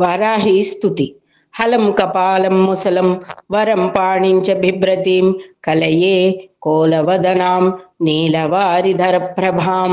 వారాహి స్తుతి. హలం కపాలం ముసలం వరం పాణించ బిభ్రతీం కలయే కోలవదనాం నీలవారిధర ప్రభాం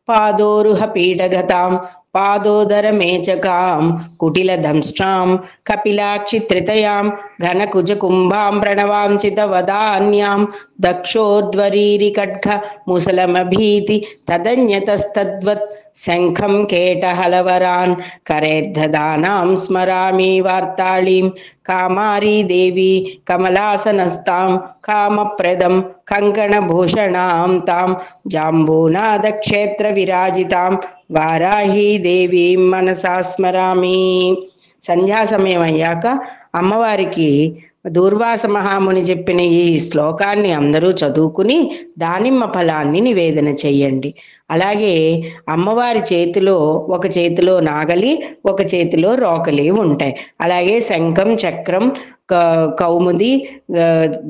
పాదోరుహ పీఠగతాం పాదోదర మేచకాం కుటిల దంష్ట్రాం కపిలాక్షి త్రితయాం ఘనకుజ కుంభాం ప్రణవాంచిత వదాన్యాం దక్షోర్ధ్వరీరి ఖడ్గ ముసలమభీతి తదన్యతస్తద్వత్ శంఖం కేటహలవరాన్ కరేర్ధదానాం స్మరామి వార్తాళీం కామారీ దేవి కమలాసనస్తాం కామప్రదం కంకణభూషణాం తాం జాంబూనాదక్షేత్ర విరాజితాం వారాహీ దేవీం మనసా స్మరామి. సంధ్యా సమయం అయ్యాక అమ్మవారికి దూర్వాస మహాముని చెప్పిన ఈ శ్లోకాన్ని అందరూ చదువుకుని దానిమ్మ ఫలాన్ని నివేదన చెయ్యండి. అలాగే అమ్మవారి చేతిలో ఒక చేతిలో నాగలి, ఒక చేతిలో రోకలి ఉంటాయి. అలాగే శంఖం, చక్రం, కౌముది,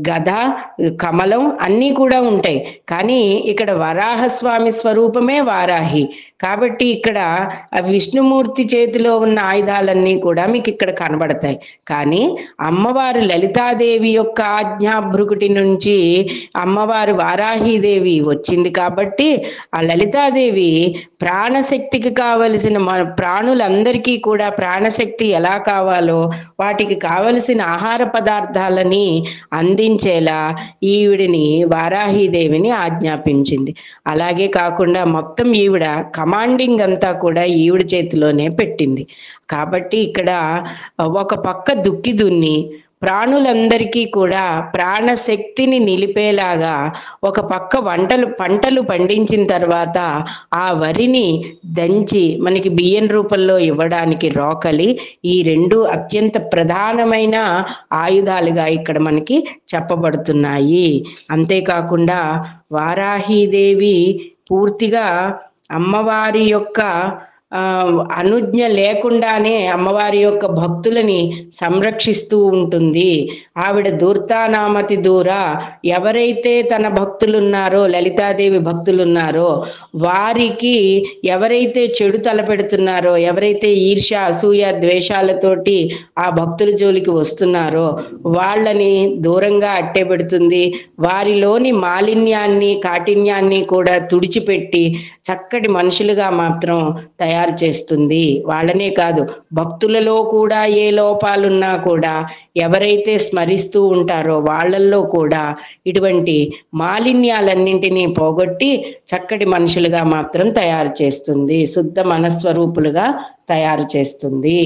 గద, కమలం అన్నీ కూడా ఉంటాయి. కానీ ఇక్కడ వరాహస్వామి స్వరూపమే వారాహి కాబట్టి ఇక్కడ విష్ణుమూర్తి చేతిలో ఉన్న ఆయుధాలన్నీ కూడా మీకు ఇక్కడ కనబడతాయి. కానీ అమ్మవారు లలితాదేవి యొక్క ఆజ్ఞాభృకుటి నుంచి అమ్మవారు వారాహీదేవి వచ్చింది కాబట్టి ఆ లలితాదేవి ప్రాణశక్తికి కావలసిన ప్రాణులందరికీ కూడా ప్రాణశక్తి ఎలా కావాలో వాటికి కావలసిన ఆహార పదార్థాలని అందించేలా ఈవిడిని వారాహీదేవిని ఆజ్ఞాపించింది. అలాగే కాకుండా మొత్తం ఈవిడ కమాండింగ్ అంతా కూడా ఈవిడ చేతిలోనే పెట్టింది. కాబట్టి ఇక్కడ ఒక పక్క దుక్కి దున్ని ప్రాణులందరికీ కూడా ప్రాణశక్తిని నిలిపేలాగా ఒక పక్క పంటలు పండించిన తర్వాత ఆ వరిని దంచి మనకి బియ్యం రూపంలో ఇవ్వడానికి రోకలి, ఈ రెండు అత్యంత ప్రధానమైన ఆయుధాలుగా ఇక్కడ మనకి చెప్పబడుతున్నాయి. అంతేకాకుండా వారాహీదేవి పూర్తిగా అమ్మవారి యొక్క అనుజ్ఞ లేకుండానే అమ్మవారి యొక్క భక్తులని సంరక్షిస్తూ ఉంటుంది. ఆవిడ దూర్తానామతి దూర, ఎవరైతే తన భక్తులున్నారో లలితాదేవి భక్తులున్నారో వారికి ఎవరైతే చెడు తలపెడుతున్నారో, ఎవరైతే ఈర్ష్య అసూయ ద్వేషాలతోటి ఆ భక్తుల జోలికి వస్తున్నారో వాళ్ళని దూరంగా అట్టేపెడుతుంది. వారిలోని మాలిన్యాన్ని కాఠిన్యాన్ని కూడా తుడిచిపెట్టి చక్కటి మనుషులుగా మాత్రం తయారు చేస్తుంది. వాళ్ళనే కాదు, భక్తులలో కూడా ఏ లోపాలున్నా కూడా ఎవరైతే స్మరిస్తూ ఉంటారో వాళ్ళల్లో కూడా ఇటువంటి మాలిన్యాలన్నింటినీ పోగొట్టి చక్కటి మనుషులుగా మాత్రం తయారు చేస్తుంది. శుద్ధ మనస్వరూపులుగా తయారు చేస్తుంది.